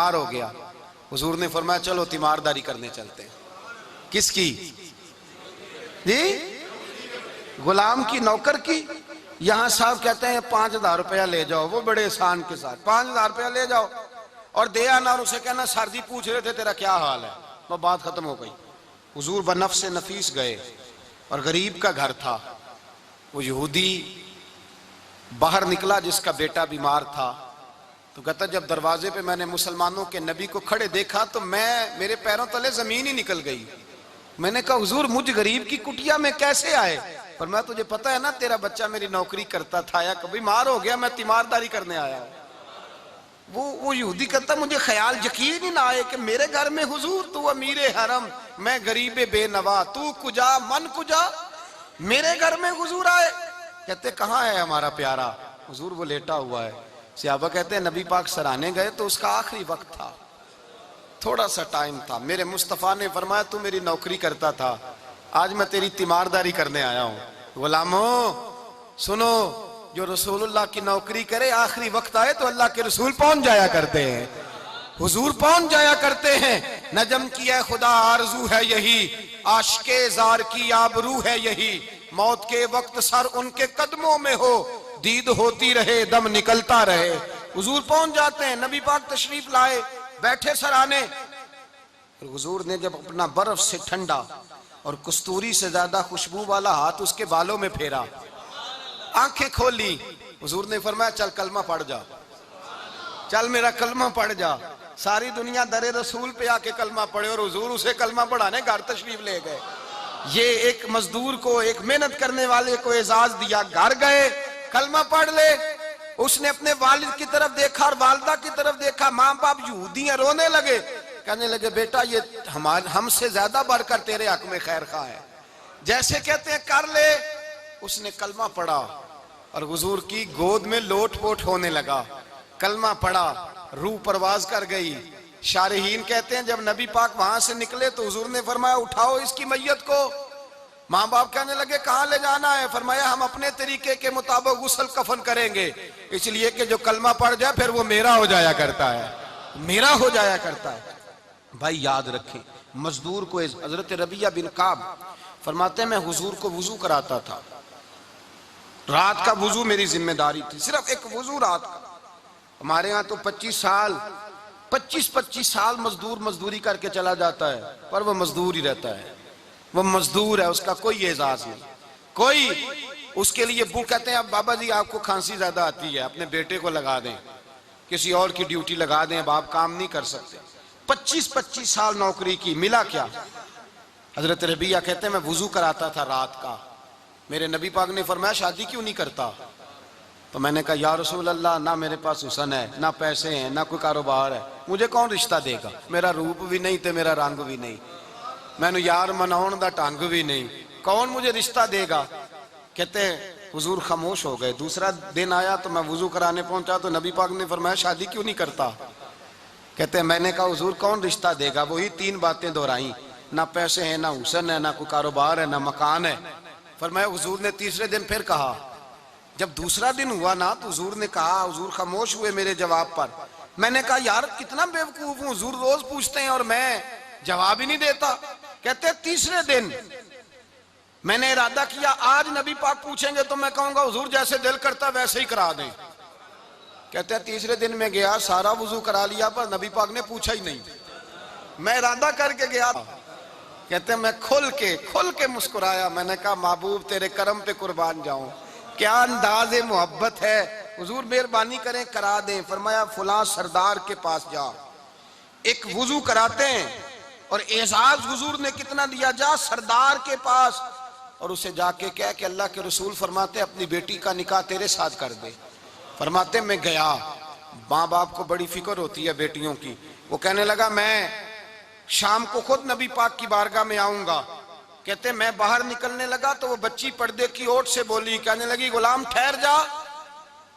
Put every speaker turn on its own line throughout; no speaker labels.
बीमार हो गया। हुजूर ने फरमाया चलो तीमारदारी करने चलते हैं। किसकी जी? गुलाम की, नौकर की। यहाँ साहब कहते हैं 5,000 रुपया ले जाओ, वो बड़े एहसान के साथ 5,000 रुपया ले जाओ और दे आना और उसे कहना सर जी पूछ रहे थे तेरा क्या हाल है, वो बात खत्म हो गई। हुजूर बनफ्स नफीस गए और गरीब का घर था। वो यहूदी बाहर निकला जिसका बेटा बीमार था, तो कहता जब दरवाजे पे मैंने मुसलमानों के नबी को खड़े देखा तो मेरे पैरों तले जमीन ही निकल गई। मैंने कहा हुजूर मुझ गरीब की कुटिया में कैसे आए? पर मैं तुझे पता है ना तेरा बच्चा मेरी नौकरी करता था या कभी बीमार हो गया, मैं तीमारदारी करने आया हूं। वो यहूदी कहता मुझे ख्याल यकीन ही ना आए कि मेरे घर में हुजूर, तू अमीर हरम, मैं गरीब बेनवा, तू कुजा मन कुजा, मेरे घर में हुजूर आए। कहते कहाँ है हमारा प्यारा? हुजूर वो लेटा हुआ है। सहाबा कहते हैं नबी पाक सराहने गए तो उसका आखिरी वक्त था, थोड़ा सा टाइम था। मेरे मुस्तफा ने फरमाया तू मेरी नौकरी करता था, आज मैं तेरी तीमारदारी करने आया हूं। गुलामों सुनो, जो रसूलुल्लाह की नौकरी करे आखिरी वक्त आए तो अल्लाह के रसूल पहुंच जाया करते हैं, हुजूर पहुंच जाया करते हैं। नजम किया खुदा आरजू है यही, आशिके जार की आबरू है यही, मौत के वक्त सर उनके कदमों में हो, दीद होती रहे दम निकलता रहे। हुजूर पहुंच जाते हैं। नबी पाक तशरीफ लाए, बैठे सराने। हुजूर ने जब अपना बर्फ से ठंडा और कस्तूरी से ज्यादा खुशबू वाला हाथ उसके बालों में फेरा, आंखें खोली, हुजूर ने फरमाया चल कलमा पढ़ जा, चल मेरा कलमा पढ़ जा। सारी दुनिया दरे रसूल पे आके कलमा पढ़े और हुजूर उसे कलमा पढ़ाने घर तशरीफ ले गए। ये एक मजदूर को, एक मेहनत करने वाले को एजाज दिया। घर गए, कलमा पढ़ ले। उसने अपने वालिद की तरफ देखा और वालिदा की तरफ देखा। माँ बाप यहूदी रोने लगे, कहने लगे बेटा ये हमसे ज्यादा बढ़कर तेरे हक में खैर खा है, जैसे कहते हैं कर ले। उसने कलमा पढ़ा और हुजूर की गोद में लोट पोट होने लगा। कलमा पढ़ा, रूह परवाज कर गई। शारहीन कहते हैं जब नबी पाक वहां से निकले तो हुजूर ने फरमाया उठाओ इसकी मैयत को। माँ बाप कहने लगे कहाँ ले जाना है? फरमाया हम अपने तरीके के मुताबिक गुस्ल कफन करेंगे, इसलिए कि जो कलमा पढ़ जाए फिर वो मेरा हो जाया करता है, मेरा हो जाया करता है। भाई याद रखें, मजदूर को हजरत रबिया बिन काब फरमाते हैं मैं हुजूर को वुजू कराता था, रात का वुजू मेरी जिम्मेदारी थी, सिर्फ एक वुजू रात का। हमारे यहाँ तो 25 साल मजदूर मजदूरी करके चला जाता है, पर वो मजदूर ही रहता है, वो मजदूर है, उसका कोई एजाज नहीं, कोई उसके लिए वो कहते हैं अब बाबा जी आपको खांसी ज्यादा आती है, अपने बेटे को लगा दें, किसी और की ड्यूटी लगा दें, अब आप काम नहीं कर सकते। 25 साल नौकरी की, मिला क्या? हजरत रबिया कहते हैं मैं वुजू कराता था रात का, मेरे नबी पाक ने फरमाया शादी क्यों नहीं करता? तो मैंने कहा या रसूल अल्लाह, ना मेरे पास हुसन है, ना पैसे हैं, ना कोई कारोबार है, मुझे कौन रिश्ता देगा? मेरा रूप भी नहीं ते मेरा रंग भी नहीं, मैंने यार मनाउण दा ढंग भी नहीं, कौन मुझे रिश्ता देगा? कहते हुजूर खामोश हो गए। दूसरा दिन आया तो मैं वुजू कराने पहुंचा तो नबी पाक ने फरमाया शादी क्यों नहीं करता? कहते मैंने कहा हुजूर कौन रिश्ता देगा? वही 3 बातें दोहराई, ना पैसे हैं, ना हुसन है, ना कोई कारोबार है, ना मकान है। फरमाया हुजूर ने तीसरे दिन फिर कहा। जब दूसरा दिन हुआ ना तो हुजूर ने कहा, हुजूर खामोश हुए मेरे जवाब पर। मैंने कहा यार कितना बेवकूफ हूं, हुजूर रोज पूछते हैं और मैं जवाब ही नहीं देता। कहते तीसरे दिन मैंने इरादा किया आज नबी पाक पूछेंगे तो मैं कहूंगा हुजूर जैसे दिल करता वैसे ही करा दें। कहते हैं तीसरे दिन में गया, सारा वुजू करा लिया पर नबी पाक ने पूछा ही नहीं, मैं इरादा करके गया। कहते मैं खुल के मुस्कुराया, मैंने कहा महबूब तेरे करम पे कुर्बान जाऊं, क्या अंदाज़े मोहब्बत है, हुजूर मेहरबानी करें करा दें। फरमाया फुला सरदार के पास जा, एक वुजू कराते हैं और एजाज हुजूर ने कितना दिया, जा सरदार के पास और उसे जाके कह कि अल्लाह के रसूल फरमाते अपनी बेटी का निकाह तेरे साथ कर दे। फरमाते मैं गया, माँ बाप को बड़ी फिक्र होती है बेटियों की। वो कहने लगा मैं शाम को खुद नबी पाक की बारगाह में आऊंगा। कहते मैं बाहर निकलने लगा तो वो बच्ची पर्दे की ओट से बोली, कहने लगी गुलाम ठहर जा,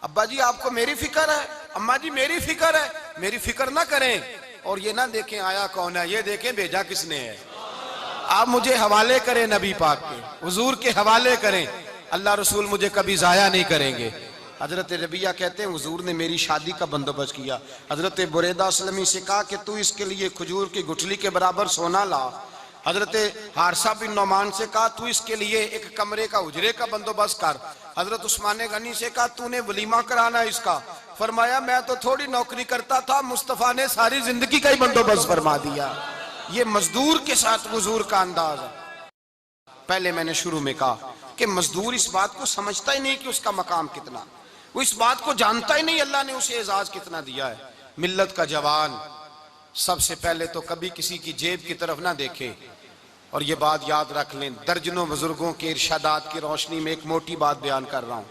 अब्बा जी आपको मेरी फिक्र है, अम्मा जी मेरी फिक्र है, मेरी फिक्र ना करें और ये ना देखें आया कौन है, ये देखें भेजा किसने है। आप मुझे हवाले करें, नबी पाक के हुजूर के हवाले करें, अल्लाह रसूल मुझे कभी जाया नहीं करेंगे। हजरत रबिया कहते हैं हुजूर ने मेरी शादी का बंदोबस्त किया। हजरत बुरैदा असलमी से कहा कि तू इसके लिए खजूर की गुठली के बराबर सोना ला। हजरत हारसा बिन नौमान से कहा तू इसके लिए एक कमरे का उजरे का बंदोबस्त कर। हजरत उस्मान गनी से कहा तूने वलीमा कराना इसका। फरमाया मैं तो थोड़ी नौकरी करता था, मुस्तफा ने सारी जिंदगी का ही बंदोबस्त फरमा दिया। ये मजदूर के साथ हुजूर का अंदाज है। पहले मैंने शुरू में कहा कि मजदूर इस बात को समझता ही नहीं कि उसका मकाम कितना, वो इस बात को जानता ही नहीं अल्लाह ने उसे एजाज कितना दिया है। मिल्लत का जवान सबसे पहले तो कभी किसी की जेब की तरफ ना देखे। और ये बात याद रख लें, दर्जनों बुजुर्गों के इरशादात की रोशनी में एक मोटी बात बयान कर रहा हूं,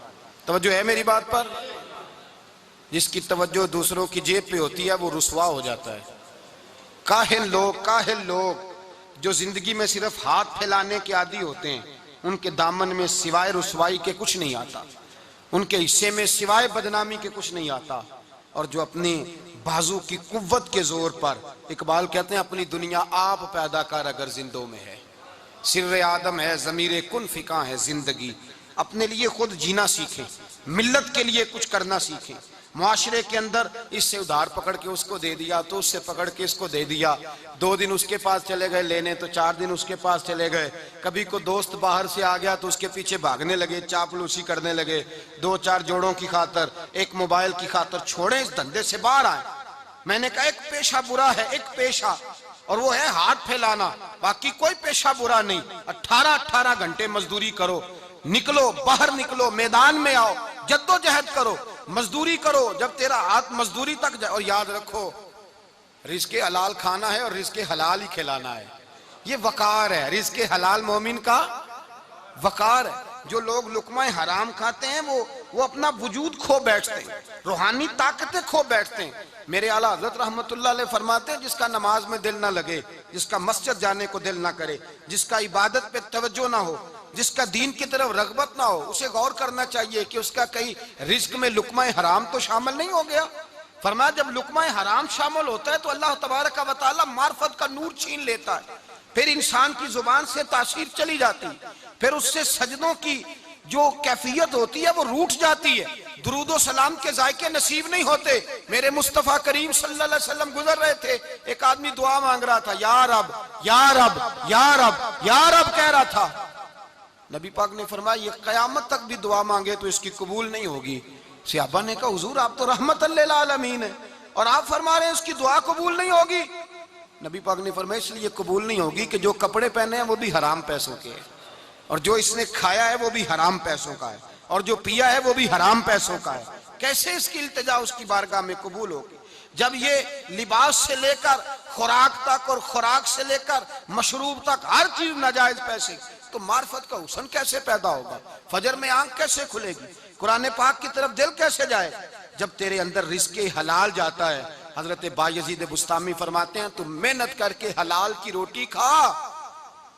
तवज्जो है मेरी बात पर। जिसकी तवज्जो दूसरों की जेब पे होती है वो रुसवा हो जाता है। काहिल लोग जो जिंदगी में सिर्फ हाथ फैलाने के आदी होते हैं, उनके दामन में सिवाय रुसवाई के कुछ नहीं आता, उनके हिस्से में सिवाय बदनामी के कुछ नहीं आता। और जो अपने बाजू की कुव्वत के जोर पर, इकबाल कहते हैं अपनी दुनिया आप पैदा कर अगर जिंदों में है, सिर्रे आदम है ज़मीरे कुन फिका है जिंदगी। अपने लिए खुद जीना सीखें, मिल्लत के लिए कुछ करना सीखें। मुआशरे के अंदर इससे उधार पकड़ के उसको दे दिया तो उससे पकड़ के इसको दे दिया, 2 दिन उसके पास चले गए लेने तो 4 दिन उसके पास चले गए। कभी को दोस्त बाहर से आ गया तो उसके पीछे भागने लगे, चापलूसी करने लगे, 2-4 जोड़ों की खातर, एक मोबाइल की खातर। छोड़े इस धंधे से बाहर आए। मैंने कहा एक पेशा बुरा है, एक पेशा, और वो है हाथ फैलाना, बाकी कोई पेशा बुरा नहीं। 18-18 घंटे मजदूरी करो, निकलो बाहर, निकलो मैदान में आओ, जद्दोजहद करो, मजदूरी करो जब तेरा हाथ मजदूरी तक जाए। और याद रखो रिज़्क़े हलाल खाना है और रिज़्क़े हलाल ही खिलाना है। ये वकार है, रिज़्क़े हलाल मोमिन का वकार है। जो लोग लुकमा हराम खाते हैं वो अपना वजूद खो बैठते हैं, रूहानी ताकतें खो बैठते हैं। मेरे आला हज़रत रहमतुल्लाह अलैह फरमाते हैं जिसका नमाज में दिल ना लगे, जिसका मस्जिद जाने को दिल ना करे, जिसका इबादत पे तवज्जो ना हो, जिसका दीन की तरफ रगबत ना हो, उसे गौर करना चाहिए कि उसका कहीं रिज्क में लुकमा हराम तो शामिल नहीं हो गया। फरमाया जब लुकमा हराम शामिल होता है तो अल्लाह तबारक व तआला मार्फत का नूर छीन लेता है, फिर इंसान की जुबान से तासीर चली जाती, फिर उससे सजदों की जो कैफियत होती है वो रूठ जाती है, दुरूद सलाम के जायके नसीब नहीं होते। मेरे मुस्तफ़ा करीम सल्लल्लाहु अलैहि वसल्लम गुजर रहे थे, एक आदमी दुआ मांग रहा था, या रब या रब या रब या रब कह रहा था। नबी पाक ने फरमाया ये कयामत तक भी दुआ मांगे तो इसकी कबूल नहीं होगी। सहाबा ने कहा हुजूर आप तो रहमतल लिल आलमीन है और आप फरमा रहे हैं इसकी दुआ कबूल नहीं होगी। नबी पाक ने फरमाया इसलिए कबूल नहीं होगी कि जो कपड़े पहने हैं वो भी हराम पैसों के हैं, और जो इसने खाया है वो भी हराम पैसों का है, और जो पिया है वो भी हराम पैसों का है। कैसे इसकी इल्तिजा उसकी बारगाह में कबूल होगी जब ये लिबास से लेकर खुराक तक और खुराक से लेकर मशरूब तक हर चीज नाजायज पैसे। तो मार्फत का हुस्न कैसे पैदा होगा, फजर में आंख कैसे खुलेगी, कुरान पाक की तरफ दिल कैसे जाए जब तेरे अंदर रिज़्क़े हलाल जाता है। हजरत बायजीद बुस्तामी फरमाते हैं तू मेहनत करके हलाल की रोटी खा,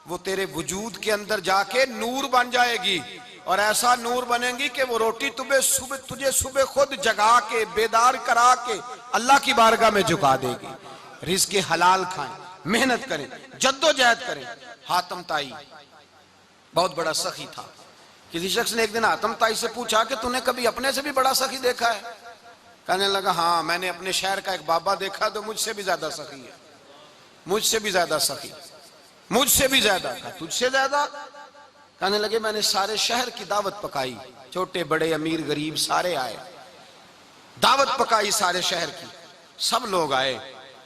वो तेरे वजूद के अंदर जाके नूर बन जाएगी, और ऐसा नूर बनेगी कि वो रोटी तुझे सुबह खुद जगा के बेदार करा के अल्लाह की बारगाह में झुका देगी। रिज़्क़े हलाल खाएं, मेहनत करें, जद्दोजहद करें। हातम ताई बहुत बड़ा सखी था। किसी शख्स ने एक दिन हातम ताई से पूछा कि तूने कभी अपने से भी बड़ा सखी देखा है? कहने लगा हाँ मैंने अपने शहर का एक बाबा देखा तो मुझसे भी ज्यादा सखी है, मुझसे भी ज्यादा सखी, मुझसे भी ज्यादा। तुझसे ज्यादा? कहने लगे मैंने सारे शहर की दावत पकाई, छोटे बड़े अमीर गरीब सारे आए, दावत पकाई सारे शहर की, सब लोग आए,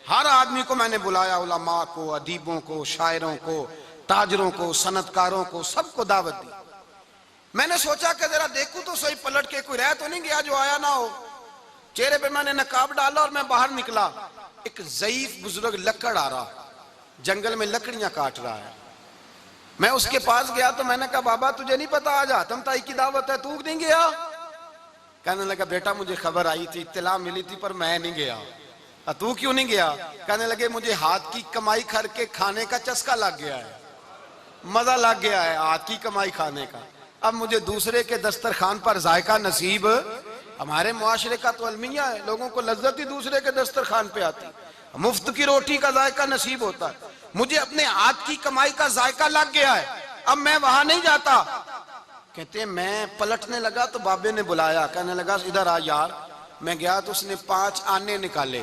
हर आदमी को मैंने बुलाया, उलमा को, अदीबों को, शायरों को, ताजरों को, सनतकारों को, सबको दावत दी। मैंने सोचा कि जरा देखूं तो सही पलट के कोई रह तो नहीं गया जो आया ना हो। चेहरे पे मैंने नकाब डाला और मैं बाहर निकला। एक ज़ईफ बुजुर्ग लकड़ आ रहा, जंगल में लकड़ियां काट रहा है। मैं उसके पास गया तो मैंने कहा बाबा तुझे नहीं पता आज हातम ताई की दावत है, तू नहीं गया? कहने लगा बेटा मुझे खबर आई थी, इत्तला मिली थी पर मैं नहीं गया। तू क्यों नहीं गया? कहने लगे मुझे हाथ की कमाई करके खाने का चस्का लग गया है, मजा लग गया है हाथ की कमाई खाने का, अब मुझे दूसरे के दस्तरखान पर जायका नसीब। हमारे मुआशरे का तो अलमिया है, लोगों को लज्जत ही दूसरे के दस्तरखान पे आती, मुफ्त की रोटी का जायका नसीब होता है। मुझे अपने हाथ की कमाई का जायका लग गया है, अब मैं वहां नहीं जाता कहते हैं मैं पलटने लगा तो बाबे ने बुलाया, कहने लगा इधर आ यार। मैं गया तो उसने 5 आने निकाले।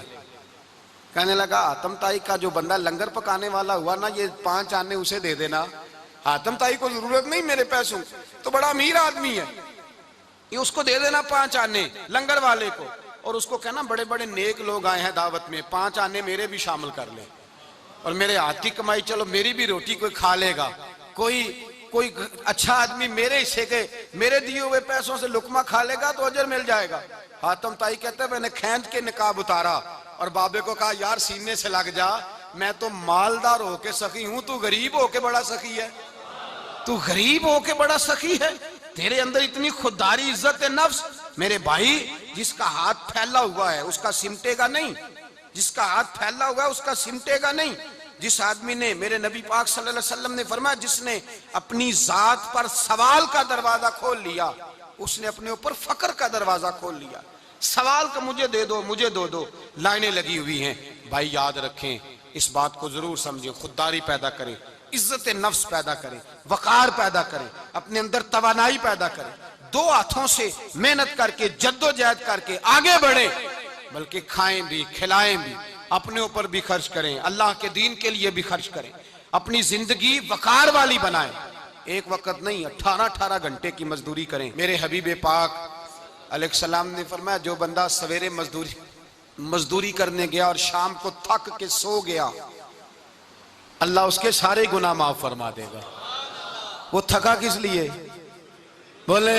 कहने लगा हातम ताई का जो बंदा लंगर पकाने वाला हुआ ना, ये 5 आने उसे दे देना, हातम ताई को जरूरत नहीं मेरे पैसों, तो बड़ा अमीर आदमी है, ये उसको दे देना 5 आने लंगर वाले को। और उसको कहना बड़े बड़े नेक लोग आए हैं दावत में, 5 आने मेरे भी शामिल कर ले, और मेरे हाथ की कमाई, चलो मेरी भी रोटी कोई खा लेगा, कोई अच्छा आदमी मेरे हिस्से के मेरे दिए हुए पैसों से लुकमा खा लेगा तो अजर मिल जाएगा। हातम ताई कहते मैंने खैंच के निकाब उतारा और बाबे को कहा यार सीने से लग जा, मैं तो मालदार होके सखी हूं, तू गरीब होके बड़ा सखी है, तू गरीब होके बड़ा सखी है, तेरे अंदर इतनी खुददारी इज्जत नफ्स। मेरे भाई जिसका हाथ फैला हुआ है उसका सिमटेगा नहीं, जिसका हाथ फैला हुआ है उसका सिमटेगा नहीं। जिस आदमी ने, मेरे नबी पाक सल्लल्लाहु अलैहि वसल्लम ने फरमाया, जिसने अपनी जात पर सवाल का दरवाजा खोल लिया उसने अपने ऊपर फकर का दरवाजा खोल लिया। सवाल का मुझे दे दो, मुझे दो लाइनें लगी हुई हैं। भाई याद रखें, इस बात को जरूर समझें, खुददारी पैदा करें, इज्जत नफ्स पैदा करें, वकार पैदा करें, अपने अंदर तवानाई पैदा करें, 2 हाथों से मेहनत करके जद्दोजहद करके आगे बढ़े, बल्कि खाएं भी खिलाएं भी, अपने ऊपर भी खर्च करें, अल्लाह के दीन के लिए भी खर्च करें, अपनी जिंदगी वकार वाली बनाएं। एक वक्त नहीं 18-18 घंटे की मजदूरी करें। मेरे हबीब पाक अलैहिस्सलाम ने फरमाया जो बंदा सवेरे मजदूरी करने गया और शाम को थक के सो गया, अल्लाह उसके सारे गुनाह माफ फरमा देगा। वो थका किस लिए? बोले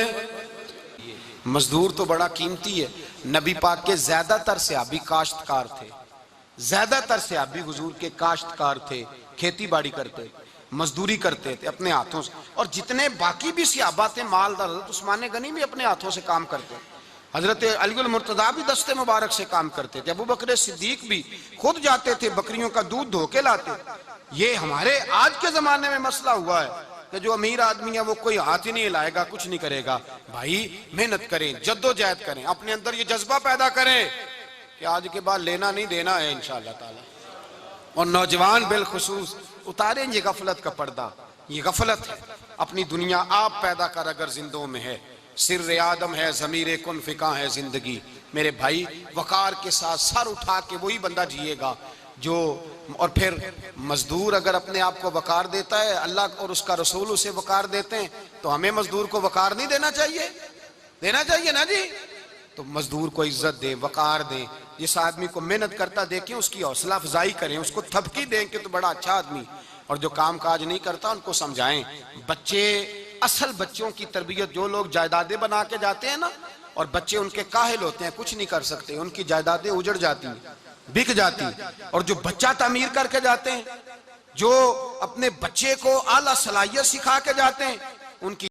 मजदूर तो बड़ा कीमती है। नबी पाक के ज्यादातर सहाबी काश्तकार थे, ज्यादातर सहाबी हुजूर के काश्तकार थे, खेती बाड़ी करते, मजदूरी करते थे अपने हाथों से। और जितने बाकी भी सहाबा थे मालदार, हजरत उस्मान गनी भी अपने हाथों से काम करते, हजरत अलीउल मुर्तजा भी दस्ते मुबारक से काम करते थे, अबू बकर सिद्दीक भी खुद जाते थे बकरियों का दूध धो के लाते। ये हमारे आज के जमाने में मसला हुआ है कि जो अमीर आदमी है वो कोई हाथ ही नहीं हिलाएगा, कुछ नहीं करेगा। भाई मेहनत करें, जद्दोजहद करें, अपने अंदर ये जज्बा पैदा करें कि आज के बाद लेना नहीं देना है इंशाअल्लाह ताला। और नौजवान बिलखुसूस उतारें ये गफलत का पर्दा, ये गफलत है। अपनी दुनिया आप पैदा कर अगर जिंदों में है, सिर आदम है, ज़मीरे कुन फिका है जिंदगी। मेरे भाई वकार के साथ सर उठा के वही बंदा जिएगा जो, और फिर मजदूर अगर अपने आप को वकार देता है, अल्लाह और उसका रसूल उसे वकार देते हैं, तो हमें मजदूर को वकार नहीं देना चाहिए? देना चाहिए ना जी। तो मजदूर को इज्जत दें, वकार दें। जिस आदमी को मेहनत करता देखें उसकी हौसला अफजाई करें, उसको थपकी दें कि तो बड़ा अच्छा आदमी। और जो काम काज नहीं करता उनको समझाएं। बच्चे, असल बच्चों की तरबियत, जो लोग जायदादें बना के जाते हैं ना, और बच्चे उनके काहिल होते हैं, कुछ नहीं कर सकते, उनकी जायदादें उजड़ जाती, बिक जाती। और जो बच्चा तामीर करके जाते हैं, जो अपने बच्चे को आला सलाहियत सिखा के जाते हैं, उनकी